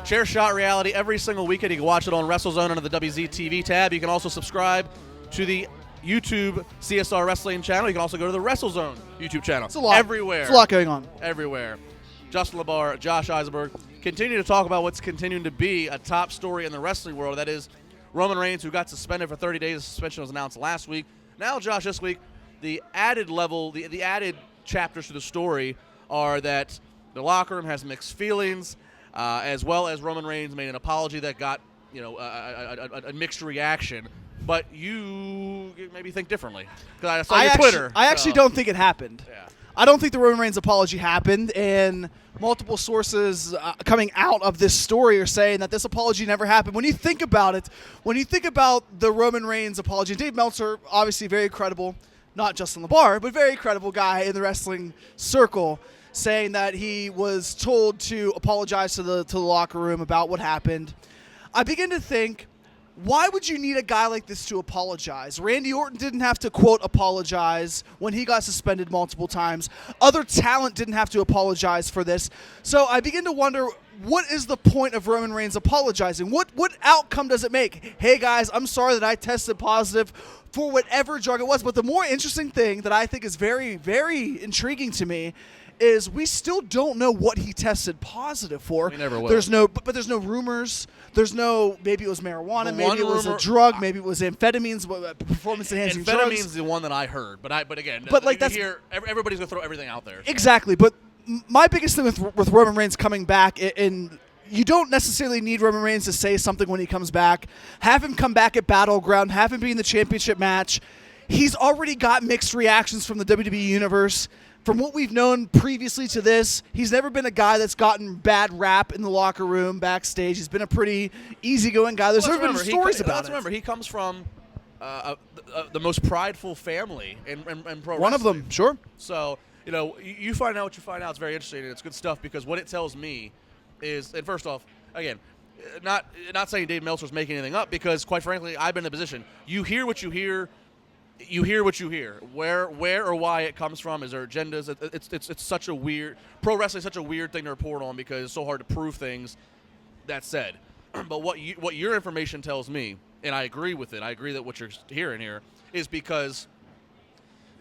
Chair Shot Reality every single weekend. You can watch it on WrestleZone under the WZ TV tab. You can also subscribe to the YouTube CSR Wrestling channel. You can also go to the WrestleZone YouTube channel. It's a lot. Everywhere. It's a lot going on. Everywhere. Justin LeBar, Josh Eisenberg, continue to talk about what's continuing to be a top story in the wrestling world. That is Roman Reigns, who got suspended for 30 days. The suspension was announced last week. Now, Josh, this week, the added level, the added chapters to the story are that the locker room has mixed feelings, as well as Roman Reigns made an apology that got, a mixed reaction. But you maybe think differently, because I saw your Twitter. I actually don't think it happened. Yeah. I don't think the Roman Reigns apology happened, and multiple sources coming out of this story are saying that this apology never happened. When you think about it, when you think about the Roman Reigns apology, Dave Meltzer, obviously very credible, not just on the bar, but very credible guy in the wrestling circle, saying that he was told to apologize to the locker room about what happened. I begin to think, why would you need a guy like this to apologize? Randy Orton didn't have to, quote, apologize when he got suspended multiple times. Other talent didn't have to apologize for this. So I begin to wonder, what is the point of Roman Reigns apologizing? What outcome does it make? Hey, guys, I'm sorry that I tested positive for whatever drug it was. But the more interesting thing that I think is very, very intriguing to me is we still don't know what he tested positive for. We never will. There's no rumors. There's no, maybe it was marijuana, maybe it was a drug, maybe it was amphetamines, performance-enhancing drugs. Amphetamine's the one that I heard, but again, like that's everybody's gonna throw everything out there. So. Exactly, but my biggest thing with Roman Reigns coming back, and you don't necessarily need Roman Reigns to say something when he comes back. Have him come back at Battleground, have him be in the championship match. He's already got mixed reactions from the WWE Universe. From what we've known previously to this, he's never been a guy that's gotten bad rap in the locker room, backstage. He's been a pretty easygoing guy. There's never been stories about it. Let's remember, he comes from the most prideful family in pro wrestling. One of them, sure. So, you find out what you find out. It's very interesting, and it's good stuff, because what it tells me is, and first off, again, not saying Dave Meltzer's making anything up, because, quite frankly, I've been in a position. You hear what you hear. You hear what you hear. Where or why it comes from, is there agendas? It's such a weird – pro wrestling is such a weird thing to report on, because it's so hard to prove things. That said, but what your information tells me, and I agree with it, I agree that what you're hearing here is because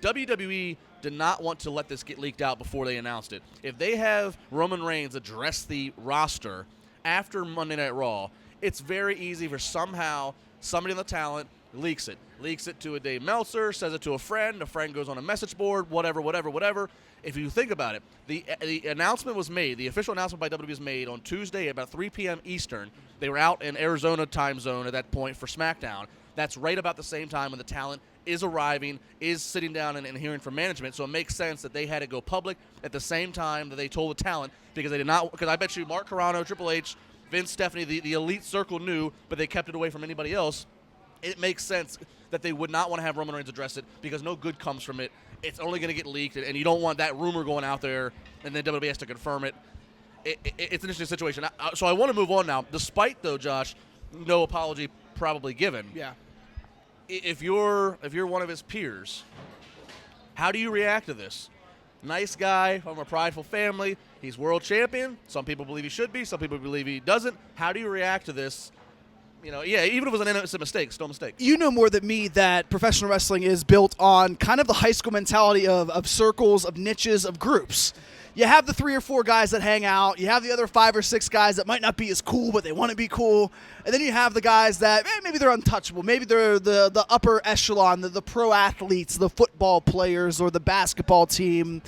WWE did not want to let this get leaked out before they announced it. If they have Roman Reigns address the roster after Monday Night Raw, it's very easy for somehow somebody in the talent leaks it to a Dave Meltzer, says it to a friend goes on a message board, whatever. If you think about it, the announcement was made, the official announcement by WWE was made on Tuesday at about 3 p.m. Eastern. They were out in Arizona time zone at that point for SmackDown. That's right about the same time when the talent is arriving, is sitting down and hearing from management, so it makes sense that they had to go public at the same time that they told the talent, because they did not, because I bet you Mark Carrano, Triple H, Vince, Stephanie, the elite circle knew, but they kept it away from anybody else. It makes sense that they would not want to have Roman Reigns address it, because no good comes from it. It's only going to get leaked, and you don't want that rumor going out there, and then WWE has to confirm it. It's an interesting situation. So I want to move on now. Despite, though, Josh, no apology probably given. Yeah. If you're one of his peers, how do you react to this? Nice guy from a prideful family. He's world champion. Some people believe he should be. Some people believe he doesn't. How do you react to this? Even if it was an innocent mistake, still a mistake. You know more than me that professional wrestling is built on kind of the high school mentality of circles, of niches, of groups. You have the 3 or 4 guys that hang out. You have the other 5 or 6 guys that might not be as cool, but they want to be cool. And then you have the guys that maybe they're untouchable. Maybe they're the upper echelon, the pro athletes, the football players, or the basketball team.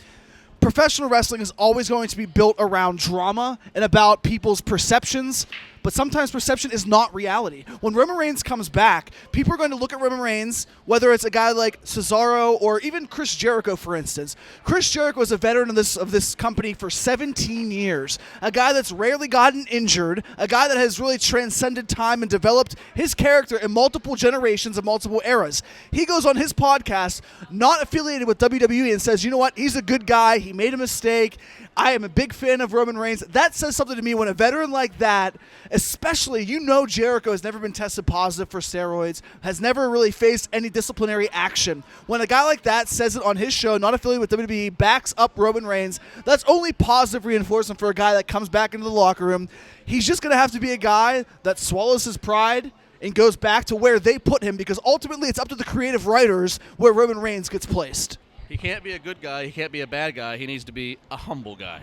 Professional wrestling is always going to be built around drama and about people's perceptions, but sometimes perception is not reality. When Roman Reigns comes back, people are going to look at Roman Reigns, whether it's a guy like Cesaro or even Chris Jericho, for instance. Chris Jericho is a veteran of this company for 17 years, a guy that's rarely gotten injured, a guy that has really transcended time and developed his character in multiple generations and multiple eras. He goes on his podcast, not affiliated with WWE, and says, you know what, he's a good guy, he made a mistake, I am a big fan of Roman Reigns. That says something to me when a veteran like that, especially, Jericho has never been tested positive for steroids, has never really faced any disciplinary action. When a guy like that says it on his show, not affiliated with WWE, backs up Roman Reigns, that's only positive reinforcement for a guy that comes back into the locker room. He's just going to have to be a guy that swallows his pride and goes back to where they put him, because ultimately it's up to the creative writers where Roman Reigns gets placed. He can't be a good guy. He can't be a bad guy. He needs to be a humble guy.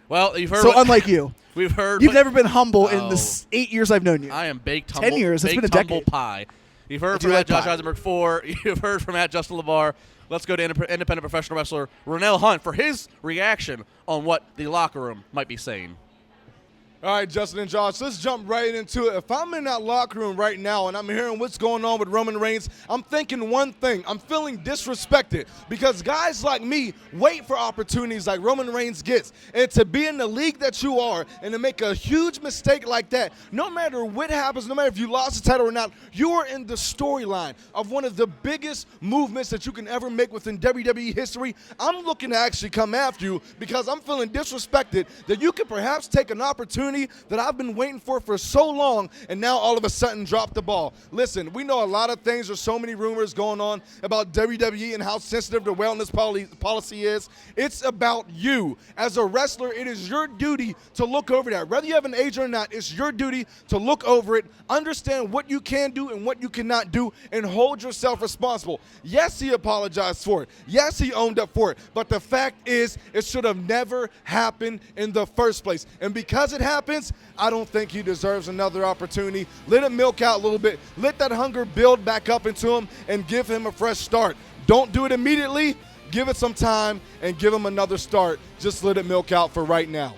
Well, you've heard. So unlike you, we've heard. You've never been humble in the 8 years I've known you. I am baked humble. 10 years. It's been a humble decade. pie. You've heard from Josh Eisenberg 4. You've heard from Justin LeVar. Let's go to independent professional wrestler Renell Hunt for his reaction on what the locker room might be saying. All right, Justin and Josh, let's jump right into it. If I'm in that locker room right now and I'm hearing what's going on with Roman Reigns, I'm thinking one thing. I'm feeling disrespected because guys like me wait for opportunities like Roman Reigns gets. And to be in the league that you are and to make a huge mistake like that, no matter what happens, no matter if you lost the title or not, you are in the storyline of one of the biggest movements that you can ever make within WWE history. I'm looking to actually come after you because I'm feeling disrespected that you could perhaps take an opportunity that I've been waiting for so long, and now all of a sudden drop the ball. Listen, we know a lot of things. There's so many rumors going on about WWE and how sensitive the wellness policy is. It's about you. As a wrestler, it is your duty to look over that. Whether you have an agent or not, it's your duty to look over it, understand what you can do and what you cannot do, and hold yourself responsible. Yes, he apologized for it. Yes, he owned up for it. But the fact is, it should have never happened in the first place. And because it happened, I don't think he deserves another opportunity. Let him milk out a little bit. Let that hunger build back up into him and give him a fresh start. Don't do it immediately. Give it some time and give him another start. Just let it milk out for right now.